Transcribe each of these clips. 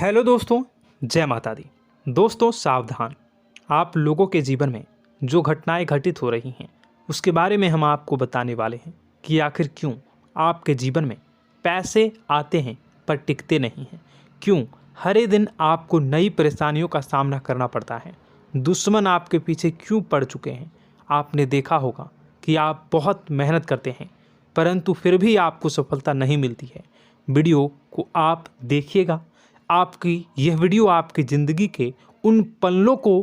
Hello दोस्तों, जय माता दी। दोस्तों सावधान, आप लोगों के जीवन में जो घटनाएं घटित हो रही हैं उसके बारे में हम आपको बताने वाले हैं कि आखिर क्यों आपके जीवन में पैसे आते हैं पर टिकते नहीं हैं। क्यों हर एक दिन आपको नई परेशानियों का सामना करना पड़ता है। दुश्मन आपके पीछे क्यों पड़ चुके हैं। आपने देखा होगा कि आप बहुत मेहनत करते हैं परंतु फिर भी आपको सफलता नहीं मिलती है। वीडियो को आप देखिएगा, आपकी यह वीडियो आपकी ज़िंदगी के उन पन्नों को,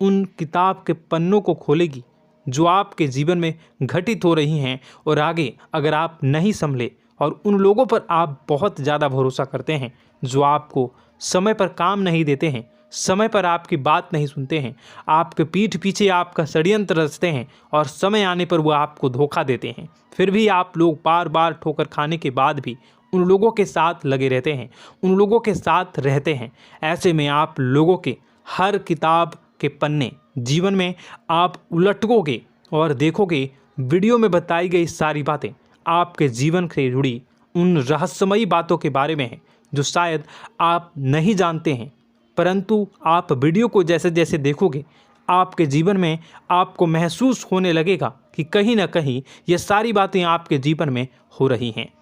उन किताब के पन्नों को खोलेगी जो आपके जीवन में घटित हो रही हैं। और आगे अगर आप नहीं संभले और उन लोगों पर आप बहुत ज़्यादा भरोसा करते हैं जो आपको समय पर काम नहीं देते हैं, समय पर आपकी बात नहीं सुनते हैं, आपके पीठ पीछे आपका षड्यंत्र रचते हैं और समय आने पर वो आपको धोखा देते हैं, फिर भी आप लोग बार बार ठोकर खाने के बाद भी उन लोगों के साथ लगे रहते हैं, उन लोगों के साथ रहते हैं। ऐसे में आप लोगों के हर किताब के पन्ने जीवन में आप उलटोगे और देखोगे वीडियो में बताई गई सारी बातें आपके जीवन से जुड़ी उन रहस्यमयी बातों के बारे में हैं जो शायद आप नहीं जानते हैं। परंतु आप वीडियो को जैसे जैसे देखोगे आपके जीवन में आपको महसूस होने लगेगा कि कहीं ना कहीं ये सारी बातें आपके जीवन में हो रही हैं।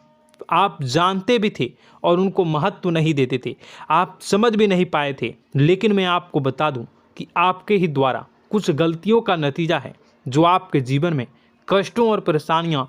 आप जानते भी थे और उनको महत्व नहीं देते थे, आप समझ भी नहीं पाए थे। लेकिन मैं आपको बता दूं कि आपके ही द्वारा कुछ गलतियों का नतीजा है जो आपके जीवन में कष्टों और परेशानियां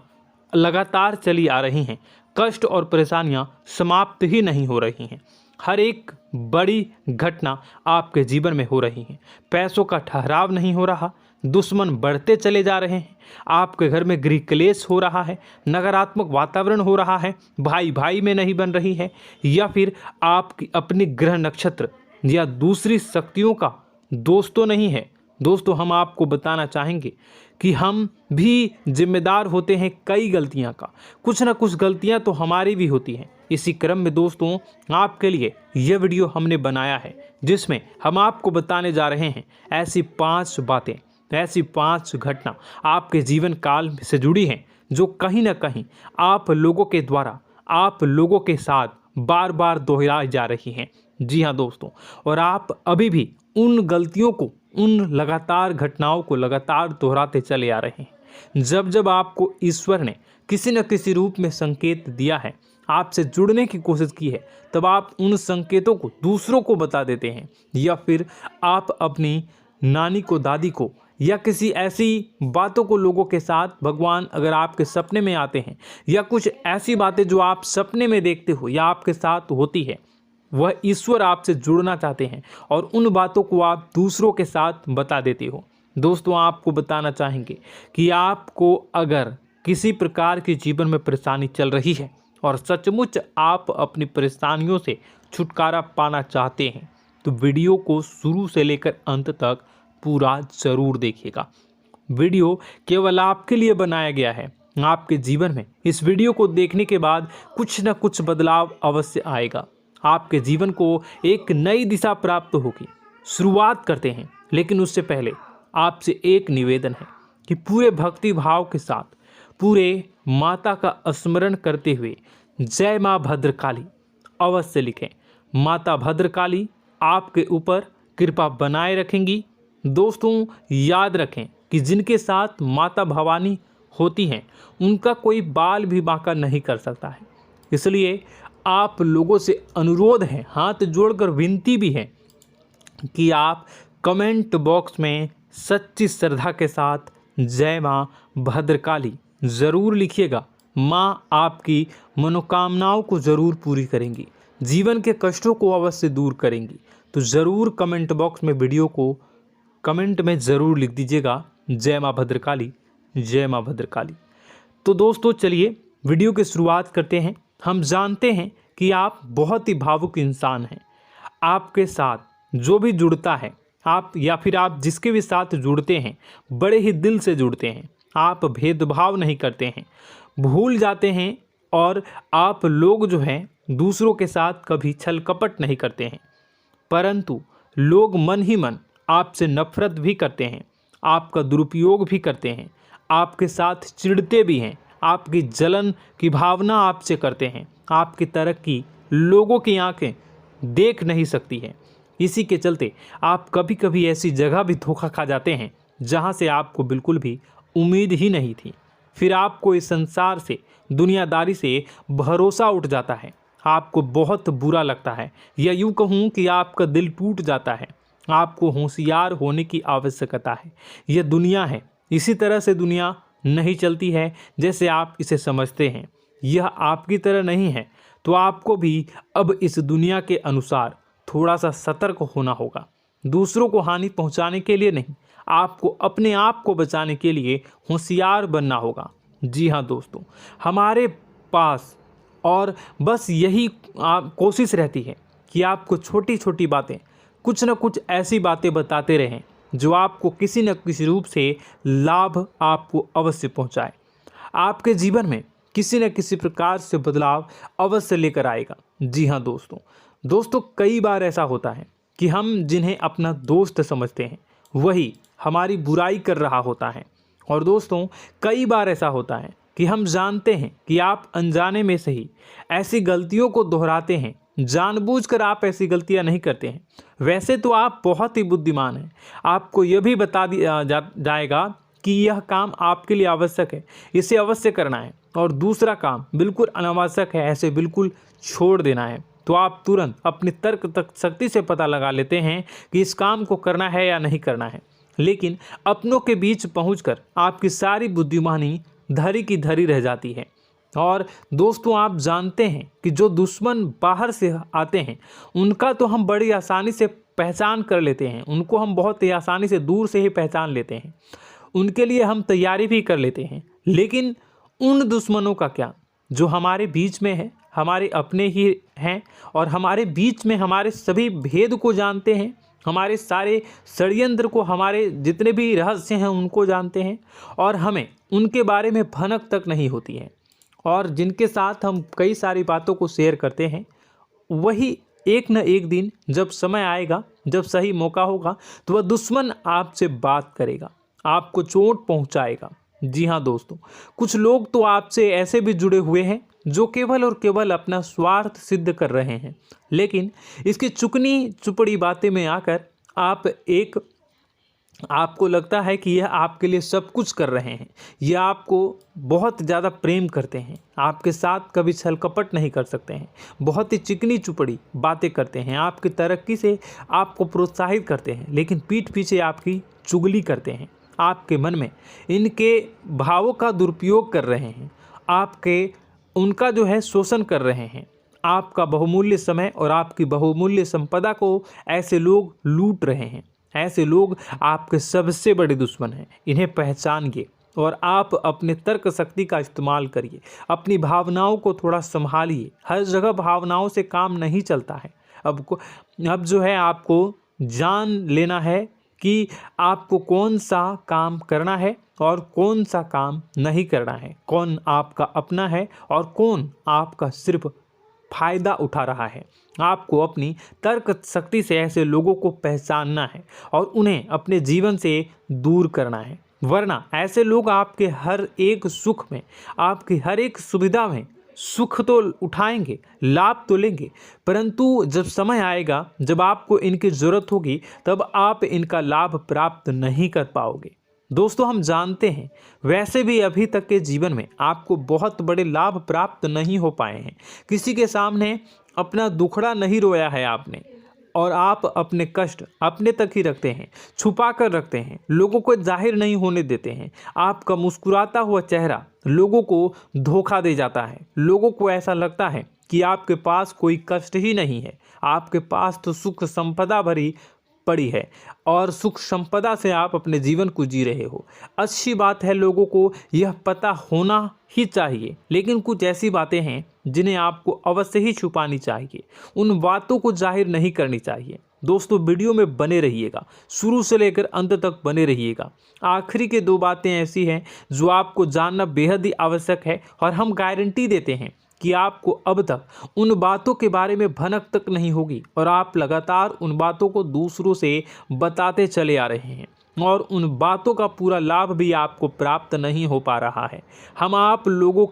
लगातार चली आ रही हैं। कष्ट और परेशानियां समाप्त ही नहीं हो रही हैं। हर एक बड़ी घटना आपके जीवन में हो रही है। पैसों का ठहराव नहीं हो रहा, दुश्मन बढ़ते चले जा रहे हैं, आपके घर में गृह क्लेश हो रहा है, नकारात्मक वातावरण हो रहा है, भाई भाई में नहीं बन रही है, या फिर आपकी अपनी ग्रह नक्षत्र या दूसरी शक्तियों का दोस्तों नहीं है। दोस्तों हम आपको बताना चाहेंगे कि हम भी जिम्मेदार होते हैं कई गलतियां का, कुछ ना कुछ गलतियां तो हमारी भी होती हैं। इसी क्रम में दोस्तों आपके लिए यह वीडियो हमने बनाया है जिसमें हम आपको बताने जा रहे हैं ऐसी 5 बातें, ऐसी 5 घटना आपके जीवन काल से जुड़ी हैं जो कहीं ना कहीं आप लोगों के द्वारा आप लोगों के साथ बार बार दोहराई जा रही हैं। जी हाँ दोस्तों, और आप अभी भी उन गलतियों को, उन लगातार घटनाओं को लगातार दोहराते चले आ रहे हैं। जब जब आपको ईश्वर ने किसी न किसी रूप में संकेत दिया है, आपसे जुड़ने की कोशिश की है, तब आप उन संकेतों को दूसरों को बता देते हैं, या फिर आप अपनी नानी को, दादी को, या किसी ऐसी बातों को लोगों के साथ, भगवान अगर आपके सपने में आते हैं या कुछ ऐसी बातें जो आप सपने में देखते हो या आपके साथ होती है, वह ईश्वर आपसे जुड़ना चाहते हैं और उन बातों को आप दूसरों के साथ बता देते हो। दोस्तों आपको बताना चाहेंगे कि आपको अगर किसी प्रकार की जीवन में परेशानी चल रही है और सचमुच आप अपनी परेशानियों से छुटकारा पाना चाहते हैं तो वीडियो को शुरू से लेकर अंत तक पूरा ज़रूर देखिएगा। वीडियो केवल आपके लिए बनाया गया है। आपके जीवन में इस वीडियो को देखने के बाद कुछ न कुछ बदलाव अवश्य आएगा। आपके जीवन को एक नई दिशा प्राप्त होगी। शुरुआत करते हैं, लेकिन उससे पहले आपसे एक निवेदन है कि पूरे भक्ति भाव के साथ पूरे माता का स्मरण करते हुए जय माँ भद्रकाली अवश्य लिखें। माता भद्रकाली आपके ऊपर कृपा बनाए रखेंगी। दोस्तों याद रखें कि जिनके साथ माता भवानी होती हैं उनका कोई बाल भी बांका नहीं कर सकता है। इसलिए आप लोगों से अनुरोध है, हाथ जोड़कर विनती भी है कि आप कमेंट बॉक्स में सच्ची श्रद्धा के साथ जय माँ भद्रकाली ज़रूर लिखिएगा। माँ आपकी मनोकामनाओं को ज़रूर पूरी करेंगी, जीवन के कष्टों को अवश्य दूर करेंगी। तो ज़रूर कमेंट बॉक्स में वीडियो को कमेंट में ज़रूर लिख दीजिएगा जय माँ भद्रकाली, जय माँ भद्रकाली। तो दोस्तों चलिए वीडियो की शुरुआत करते हैं। हम जानते हैं कि आप बहुत ही भावुक इंसान हैं। आपके साथ जो भी जुड़ता है, आप या फिर आप जिसके भी साथ जुड़ते हैं बड़े ही दिल से जुड़ते हैं। आप भेदभाव नहीं करते हैं, भूल जाते हैं, और आप लोग जो हैं दूसरों के साथ कभी छल कपट नहीं करते हैं। परंतु लोग मन ही मन आपसे नफरत भी करते हैं, आपका दुरुपयोग भी करते हैं, आपके साथ चिढ़ते भी हैं, आपकी जलन की भावना आपसे करते हैं। आपकी तरक्की लोगों की आंखें देख नहीं सकती है। इसी के चलते आप कभी कभी ऐसी जगह भी धोखा खा जाते हैं जहां से आपको बिल्कुल भी उम्मीद ही नहीं थी। फिर आपको इस संसार से, दुनियादारी से भरोसा उठ जाता है। आपको बहुत बुरा लगता है, या यूं कहूं कि आपका दिल टूट जाता है। आपको होशियार होने की आवश्यकता है। यह दुनिया है, इसी तरह से दुनिया नहीं चलती है जैसे आप इसे समझते हैं। यह आपकी तरह नहीं है, तो आपको भी अब इस दुनिया के अनुसार थोड़ा सा सतर्क होना होगा। दूसरों को हानि पहुंचाने के लिए नहीं, आपको अपने आप को बचाने के लिए होशियार बनना होगा। जी हाँ दोस्तों, हमारे पास और बस यही कोशिश रहती है कि आपको छोटी छोटी बातें, कुछ न कुछ ऐसी बातें बताते रहें जो आपको किसी न किसी रूप से लाभ आपको अवश्य पहुंचाए, आपके जीवन में किसी न किसी प्रकार से बदलाव अवश्य लेकर आएगा। जी हाँ दोस्तों, कई बार ऐसा होता है कि हम जिन्हें अपना दोस्त समझते हैं वही हमारी बुराई कर रहा होता है। और दोस्तों, कई बार ऐसा होता है कि हम जानते हैं कि आप अनजाने में से ही ऐसी गलतियों को दोहराते हैं। जानबूझकर आप ऐसी गलतियां नहीं करते हैं। वैसे तो आप बहुत ही बुद्धिमान हैं। आपको यह भी बता दिया जाएगा कि यह काम आपके लिए आवश्यक है, इसे अवश्य करना है, और दूसरा काम बिल्कुल अनावश्यक है, ऐसे बिल्कुल छोड़ देना है। तो आप तुरंत अपनी तर्क तक शक्ति से पता लगा लेते हैं कि इस काम को करना है या नहीं करना है। लेकिन अपनों के बीच पहुंचकर आपकी सारी बुद्धिमानी धरी की धरी रह जाती है। और दोस्तों, आप जानते हैं कि जो दुश्मन बाहर से आते हैं उनका तो हम बड़ी आसानी से पहचान कर लेते हैं, उनको हम बहुत ही आसानी से दूर से ही पहचान लेते हैं, उनके लिए हम तैयारी भी कर लेते हैं। लेकिन उन दुश्मनों का क्या जो हमारे बीच में है, हमारे अपने ही हैं, और हमारे बीच में हमारे सभी भेद को जानते हैं, हमारे सारे षड्यंत्र को, हमारे जितने भी रहस्य हैं उनको जानते हैं, और हमें उनके बारे में भनक तक नहीं होती है, और जिनके साथ हम कई सारी बातों को शेयर करते हैं, वही एक न एक दिन जब समय आएगा, जब सही मौका होगा, तो वह दुश्मन आपसे बात करेगा, आपको चोट पहुंचाएगा। जी हाँ दोस्तों, कुछ लोग तो आपसे ऐसे भी जुड़े हुए हैं जो केवल और केवल अपना स्वार्थ सिद्ध कर रहे हैं। लेकिन इसकी चुकनी चुपड़ी बातें में आकर आपको लगता है कि यह आपके लिए सब कुछ कर रहे हैं, यह आपको बहुत ज़्यादा प्रेम करते हैं, आपके साथ कभी छल कपट नहीं कर सकते हैं, बहुत ही चिकनी चुपड़ी बातें करते हैं, आपकी तरक्की से आपको प्रोत्साहित करते हैं, लेकिन पीठ पीछे आपकी चुगली करते हैं, आपके मन में इनके भावों का दुरुपयोग कर रहे हैं, उनका जो है शोषण कर रहे हैं। आपका बहुमूल्य समय और आपकी बहुमूल्य संपदा को ऐसे लोग लूट रहे हैं। ऐसे लोग आपके सबसे बड़े दुश्मन हैं। इन्हें पहचानिए और आप अपने तर्क शक्ति का इस्तेमाल करिए। अपनी भावनाओं को थोड़ा संभालिए। हर जगह भावनाओं से काम नहीं चलता है। अब जो है आपको जान लेना है कि आपको कौन सा काम करना है और कौन सा काम नहीं करना है, कौन आपका अपना है और कौन आपका सिर्फ फायदा उठा रहा है। आपको अपनी तर्क शक्ति से ऐसे लोगों को पहचानना है और उन्हें अपने जीवन से दूर करना है, वरना ऐसे लोग आपके हर एक सुख में, आपकी हर एक सुविधा में सुख तो उठाएंगे, लाभ तो लेंगे, परंतु जब समय आएगा, जब आपको इनकी ज़रूरत होगी, तब आप इनका लाभ प्राप्त नहीं कर पाओगे। दोस्तों, हम जानते हैं वैसे भी अभी तक के जीवन में आपको बहुत बड़े लाभ प्राप्त नहीं हो पाए हैं। किसी के सामने अपना दुखड़ा नहीं रोया है आपने, और आप अपने कष्ट अपने तक ही रखते हैं, छुपा कर रखते हैं, लोगों को जाहिर नहीं होने देते हैं। आपका मुस्कुराता हुआ चेहरा लोगों को धोखा दे जाता है। लोगों को ऐसा लगता है कि आपके पास कोई कष्ट ही नहीं है, आपके पास तो सुख संपदा भरी पड़ी है और सुख संपदा से आप अपने जीवन को जी रहे हो। अच्छी बात है, लोगों को यह पता होना ही चाहिए, लेकिन कुछ ऐसी बातें हैं जिन्हें आपको अवश्य ही छुपानी चाहिए। उन बातों को जाहिर नहीं करनी चाहिए। दोस्तों, वीडियो में बने रहिएगा, शुरू से लेकर अंत तक बने रहिएगा। आखिरी के 2 बातें ऐसी हैं जो आपको जानना बेहद ही आवश्यक है, और हम गारंटी देते हैं कि आपको अब तक उन बातों के बारे में भनक तक नहीं होगी, और आप लगातार उन बातों को दूसरों से बताते चले आ रहे हैं, और उन बातों का पूरा लाभ भी आपको प्राप्त नहीं हो पा रहा है। हम आप लोगों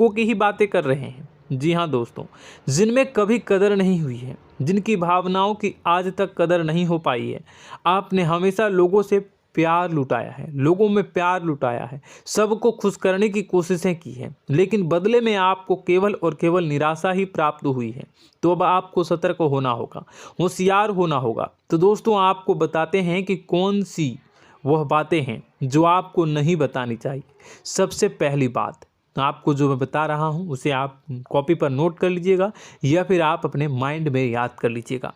की ही बातें कर रहे हैं, जी हाँ दोस्तों, जिनमें कभी कदर नहीं हुई है, जिनकी भावनाओं की आज तक कदर नहीं हो पाई है। आपने हमेशा लोगों से प्यार लुटाया है, लोगों में प्यार लुटाया है, सबको खुश करने की कोशिशें की है, लेकिन बदले में आपको केवल और केवल निराशा ही प्राप्त हुई है। तो अब आपको सतर्क होना होगा, होशियार होना होगा। तो दोस्तों आपको बताते हैं कि कौन सी वह बातें हैं जो आपको नहीं बतानी चाहिए। सबसे पहली बात आपको जो मैं बता रहा हूं उसे आप कॉपी पर नोट कर लीजिएगा या फिर आप अपने माइंड में याद कर लीजिएगा।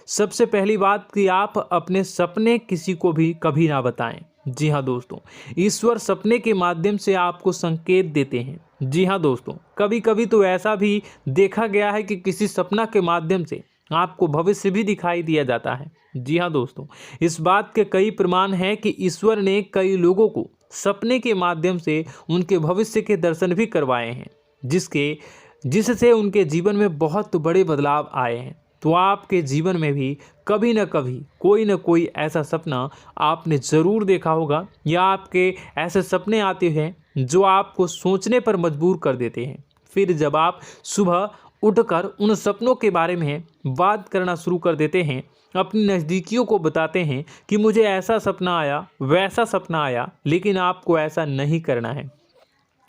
सबसे पहली बात कि आप अपने सपने किसी को भी कभी ना बताएं। जी हाँ दोस्तों, ईश्वर सपने के माध्यम से आपको संकेत देते हैं। जी हाँ दोस्तों, कभी कभी तो ऐसा भी देखा गया है कि किसी सपना के माध्यम से आपको भविष्य भी दिखाई दिया जाता है। जी हाँ दोस्तों, इस बात के कई प्रमाण हैं कि ईश्वर ने कई लोगों को सपने के माध्यम से उनके भविष्य के दर्शन भी करवाए हैं, जिससे उनके जीवन में बहुत बड़े बदलाव आए हैं। तो आपके जीवन में भी कभी न कभी कोई न कोई ऐसा सपना आपने ज़रूर देखा होगा, या आपके ऐसे सपने आते हैं जो आपको सोचने पर मजबूर कर देते हैं। फिर जब आप सुबह उठकर उन सपनों के बारे में बात करना शुरू कर देते हैं, अपनी नज़दीकियों को बताते हैं कि मुझे ऐसा सपना आया, वैसा सपना आया, लेकिन आपको ऐसा नहीं करना है।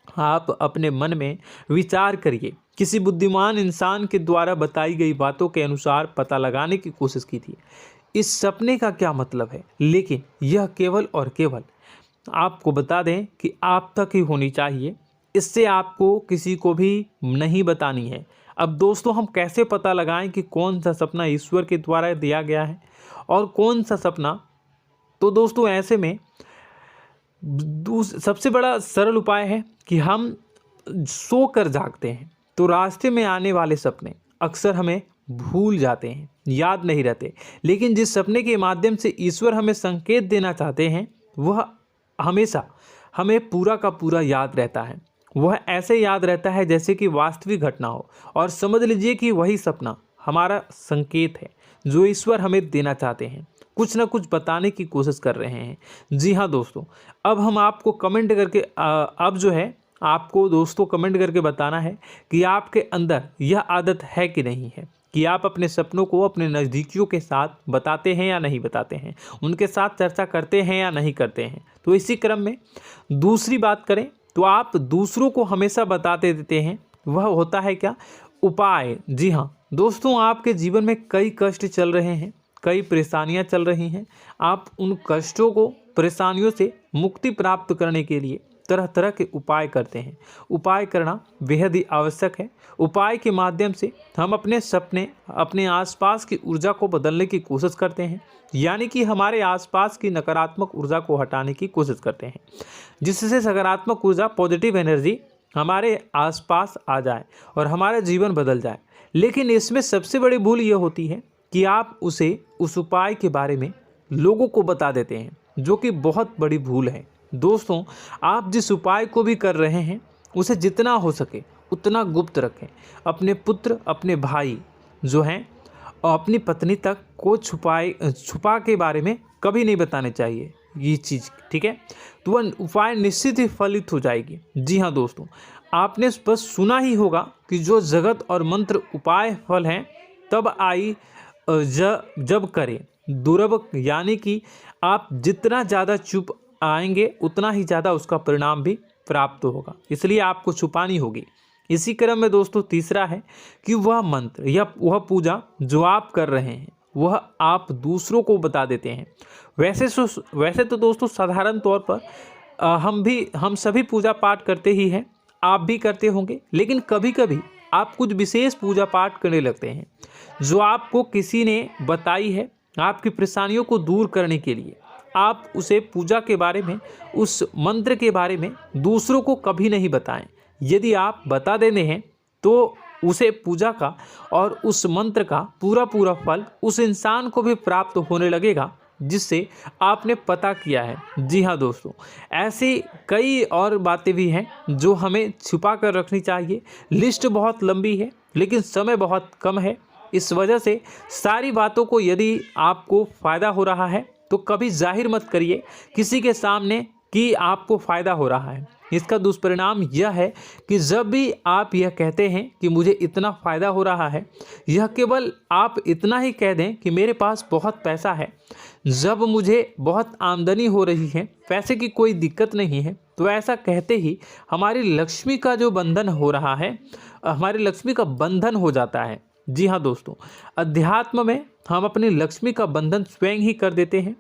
आप अपने मन में विचार करिए। किसी बुद्धिमान इंसान के द्वारा बताई गई बातों के अनुसार पता लगाने की कोशिश की थी इस सपने का क्या मतलब है, लेकिन यह केवल और केवल आपको बता दें कि आप तक ही होनी चाहिए। इससे आपको किसी को भी नहीं बतानी है। अब दोस्तों हम कैसे पता लगाएं कि कौन सा सपना ईश्वर के द्वारा दिया गया है और कौन सा सपना? तो दोस्तों ऐसे में सबसे बड़ा सरल उपाय है कि हम सोकर जागते हैं तो रास्ते में आने वाले सपने अक्सर हमें भूल जाते हैं, याद नहीं रहते। लेकिन जिस सपने के माध्यम से ईश्वर हमें संकेत देना चाहते हैं वह हमेशा हमें पूरा का पूरा याद रहता है। वह ऐसे याद रहता है जैसे कि वास्तविक घटना हो, और समझ लीजिए कि वही सपना हमारा संकेत है जो ईश्वर हमें देना चाहते हैं, कुछ ना कुछ बताने की कोशिश कर रहे हैं। जी हाँ दोस्तों, अब हम आपको कमेंट करके अब जो है आपको दोस्तों कमेंट करके बताना है कि आपके अंदर यह आदत है कि नहीं है कि आप अपने सपनों को अपने नज़दीकियों के साथ बताते हैं या नहीं बताते हैं, उनके साथ चर्चा करते हैं या नहीं करते हैं। तो इसी क्रम में दूसरी बात करें तो आप दूसरों को हमेशा बताते देते हैं, वह होता है क्या? उपाय। जी हाँ दोस्तों, आपके जीवन में कई कष्ट चल रहे हैं, कई परेशानियां चल रही हैं। आप उन कष्टों को, परेशानियों से मुक्ति प्राप्त करने के लिए तरह तरह के उपाय करते हैं। उपाय करना बेहद ही आवश्यक है। उपाय के माध्यम से हम अपने सपने, अपने आसपास की ऊर्जा को बदलने की कोशिश करते हैं, यानी कि हमारे आसपास की नकारात्मक ऊर्जा को हटाने की कोशिश करते हैं, जिससे सकारात्मक ऊर्जा, पॉजिटिव एनर्जी हमारे आसपास आ जाए और हमारा जीवन बदल जाए। लेकिन इसमें सबसे बड़ी भूल यह होती है कि आप उस उपाय के बारे में लोगों को बता देते हैं, जो कि बहुत बड़ी भूल है। दोस्तों आप जिस उपाय को भी कर रहे हैं उसे जितना हो सके उतना गुप्त रखें। अपने पुत्र, अपने भाई जो हैं और अपनी पत्नी तक को छुपा के बारे में कभी नहीं बताने चाहिए ये चीज़, ठीक है? तो वह उपाय निश्चित ही फलित हो जाएगी। जी हाँ दोस्तों, आपने बस सुना ही होगा कि जो जगत और मंत्र उपाय फल हैं तब आई जब करें दुर्लभ, यानी कि आप जितना ज़्यादा चुप आएंगे उतना ही ज़्यादा उसका परिणाम भी प्राप्त होगा, इसलिए आपको छुपानी होगी। इसी क्रम में दोस्तों तीसरा है कि वह मंत्र या वह पूजा जो आप कर रहे हैं वह आप दूसरों को बता देते हैं। वैसे तो दोस्तों साधारण तौर पर हम सभी पूजा पाठ करते ही हैं, आप भी करते होंगे, लेकिन कभी कभी आप कुछ विशेष पूजा पाठ करने लगते हैं जो आपको किसी ने बताई है आपकी परेशानियों को दूर करने के लिए। आप उसे पूजा के बारे में, उस मंत्र के बारे में दूसरों को कभी नहीं बताएं। यदि आप बता देते हैं तो उसे पूजा का और उस मंत्र का पूरा फल उस इंसान को भी प्राप्त होने लगेगा जिससे आपने पता किया है। जी हाँ दोस्तों, ऐसी कई और बातें भी हैं जो हमें छुपा कर रखनी चाहिए। लिस्ट बहुत लंबी है लेकिन समय बहुत कम है, इस वजह से सारी बातों को यदि आपको फ़ायदा हो रहा है तो कभी जाहिर मत करिए किसी के सामने कि आपको फ़ायदा हो रहा है। इसका दुष्परिणाम यह है कि जब भी आप यह कहते हैं कि मुझे इतना फ़ायदा हो रहा है, यह केवल आप इतना ही कह दें कि मेरे पास बहुत पैसा है, जब मुझे बहुत आमदनी हो रही है, पैसे की कोई दिक्कत नहीं है, तो ऐसा कहते ही हमारी लक्ष्मी का जो बंधन हो रहा है, हमारी लक्ष्मी का बंधन हो जाता है। जी हाँ दोस्तों, अध्यात्म में हम अपनी लक्ष्मी का बंधन स्वयं ही कर देते हैं।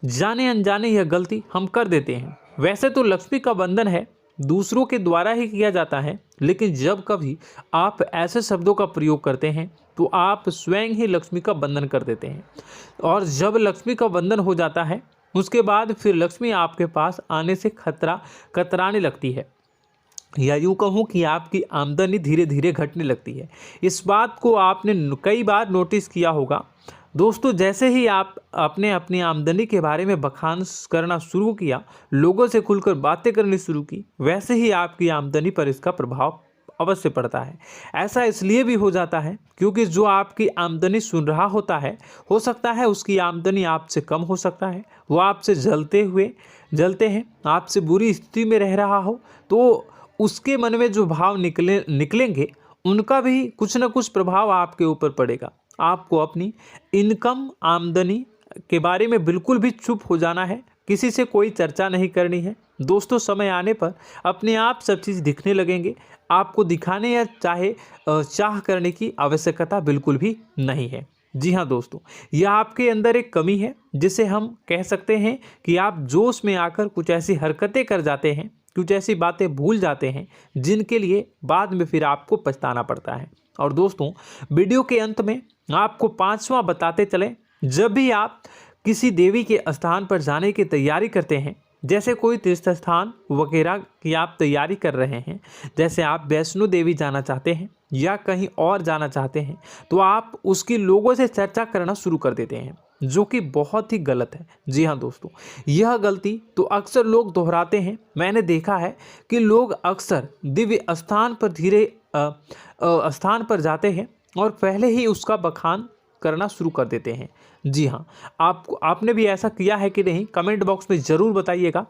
जाने अनजाने यह गलती हम कर देते हैं। वैसे तो लक्ष्मी का बंधन है दूसरों के द्वारा ही किया जाता है, लेकिन जब कभी आप ऐसे शब्दों का प्रयोग करते हैं तो आप स्वयं ही लक्ष्मी का बंधन कर देते हैं। और जब लक्ष्मी का बंधन हो जाता है, उसके बाद फिर लक्ष्मी आपके पास आने से कतराने लगती है, या यूँ कहूँ कि आपकी आमदनी धीरे धीरे घटने लगती है। इस बात को आपने कई बार नोटिस किया होगा दोस्तों। जैसे ही आप अपने अपनी आमदनी के बारे में बखान करना शुरू किया, लोगों से खुलकर बातें करनी शुरू की, वैसे ही आपकी आमदनी पर इसका प्रभाव अवश्य पड़ता है। ऐसा इसलिए भी हो जाता है क्योंकि जो आपकी आमदनी सुन रहा होता है, हो सकता है उसकी आमदनी आपसे कम हो सकता है, वो आपसे जलते हैं, आपसे बुरी स्थिति में रह रहा हो, तो उसके मन में जो भाव निकलेंगे उनका भी कुछ न कुछ प्रभाव आपके ऊपर पड़ेगा। आपको अपनी इनकम आमदनी के बारे में बिल्कुल भी चुप हो जाना है, किसी से कोई चर्चा नहीं करनी है दोस्तों। समय आने पर अपने आप सब चीज़ दिखने लगेंगे। आपको दिखाने या चाह करने की आवश्यकता बिल्कुल भी नहीं है। जी हाँ दोस्तों, यह आपके अंदर एक कमी है, जिसे हम कह सकते हैं कि आप जोश में आकर कुछ ऐसी हरकतें कर जाते हैं, कुछ ऐसी बातें भूल जाते हैं जिनके लिए बाद में फिर आपको पछताना पड़ता है। और दोस्तों, वीडियो के अंत में आपको 5वां बताते चलें, जब भी आप किसी देवी के स्थान पर जाने की तैयारी करते हैं, जैसे कोई तीर्थ स्थान वगैरह की आप तैयारी कर रहे हैं, जैसे आप वैष्णो देवी जाना चाहते हैं या कहीं और जाना चाहते हैं, तो आप उसकी लोगों से चर्चा करना शुरू कर देते हैं, जो कि बहुत ही गलत है। जी हाँ दोस्तों, यह गलती तो अक्सर लोग दोहराते हैं। मैंने देखा है कि लोग अक्सर दिव्य स्थान पर जाते हैं और पहले ही उसका बखान करना शुरू कर देते हैं। जी हाँ, आपने भी ऐसा किया है कि नहीं, कमेंट बॉक्स में ज़रूर बताइएगा।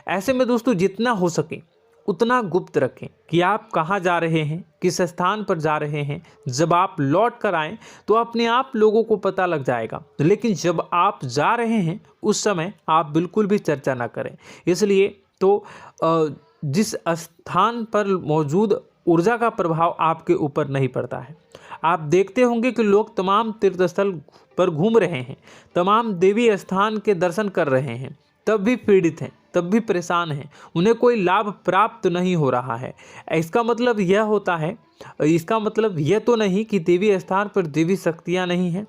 ऐसे में दोस्तों, जितना हो सके उतना गुप्त रखें कि आप कहाँ जा रहे हैं, किस स्थान पर जा रहे हैं। जब आप लौट कर आएँ तो अपने आप लोगों को पता लग जाएगा, लेकिन जब आप जा रहे हैं उस समय आप बिल्कुल भी चर्चा ना करें। इसलिए तो जिस स्थान पर मौजूद ऊर्जा का प्रभाव आपके ऊपर नहीं पड़ता है। आप देखते होंगे कि लोग तमाम तीर्थस्थल पर घूम रहे हैं, तमाम देवी स्थान के दर्शन कर रहे हैं, तब भी पीड़ित हैं, तब भी परेशान हैं, उन्हें कोई लाभ प्राप्त नहीं हो रहा है। इसका मतलब यह तो नहीं कि देवी स्थान पर देवी शक्तियाँ नहीं हैं,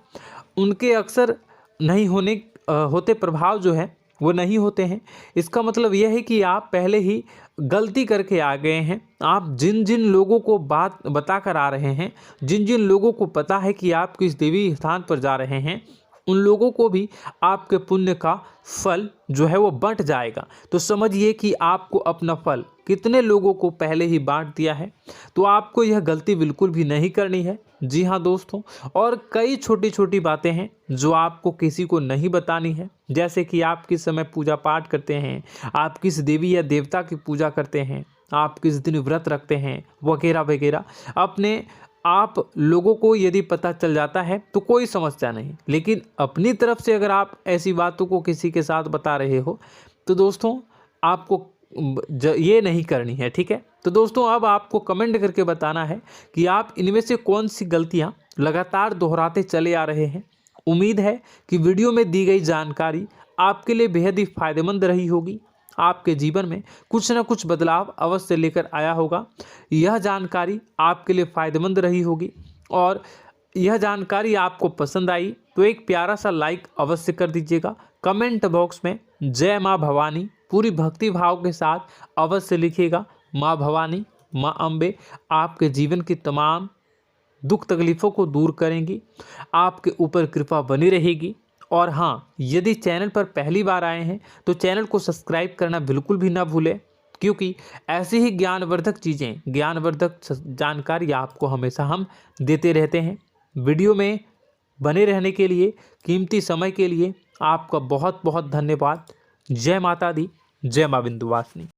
उनके अक्सर नहीं होते प्रभाव जो है वो नहीं होते हैं। इसका मतलब यह है कि आप पहले ही गलती करके आ गए हैं। आप जिन जिन लोगों को बात बता कर आ रहे हैं, जिन जिन लोगों को पता है कि आप किस देवी स्थान पर जा रहे हैं, उन लोगों को भी आपके पुण्य का फल जो है वो बंट जाएगा। तो समझिए कि आपको अपना फल कितने लोगों को पहले ही बांट दिया है। तो आपको यह गलती बिल्कुल भी नहीं करनी है। जी हाँ दोस्तों, और कई छोटी छोटी बातें हैं जो आपको किसी को नहीं बतानी है, जैसे कि आप किस समय पूजा पाठ करते हैं, आप किस देवी या देवता की पूजा करते हैं, आप किस दिन व्रत रखते हैं, वगैरह वगैरह। अपने आप लोगों को यदि पता चल जाता है तो कोई समस्या नहीं, लेकिन अपनी तरफ से अगर आप ऐसी बातों को किसी के साथ बता रहे हो तो दोस्तों आपको ये नहीं करनी है, ठीक है। तो दोस्तों, अब आपको कमेंट करके बताना है कि आप इनमें से कौन सी गलतियां लगातार दोहराते चले आ रहे हैं। उम्मीद है कि वीडियो में दी गई जानकारी आपके लिए बेहद ही फायदेमंद रही होगी, आपके जीवन में कुछ न कुछ बदलाव अवश्य लेकर आया होगा। यह जानकारी आपके लिए फ़ायदेमंद रही होगी और यह जानकारी आपको पसंद आई तो एक प्यारा सा लाइक अवश्य कर दीजिएगा। कमेंट बॉक्स में जय माँ भवानी पूरी भक्ति भाव के साथ अवश्य लिखिएगा। माँ भवानी, माँ अम्बे आपके जीवन की तमाम दुख तकलीफ़ों को दूर करेंगी, आपके ऊपर कृपा बनी रहेगी। और हाँ, यदि चैनल पर पहली बार आए हैं तो चैनल को सब्सक्राइब करना बिल्कुल भी ना भूलें, क्योंकि ऐसी ही ज्ञानवर्धक चीज़ें, ज्ञानवर्धक जानकारी आपको हमेशा हम देते रहते हैं। वीडियो में बने रहने के लिए, कीमती समय के लिए आपका बहुत बहुत धन्यवाद। जय माता दी, जय माँ विंध्यवासिनी।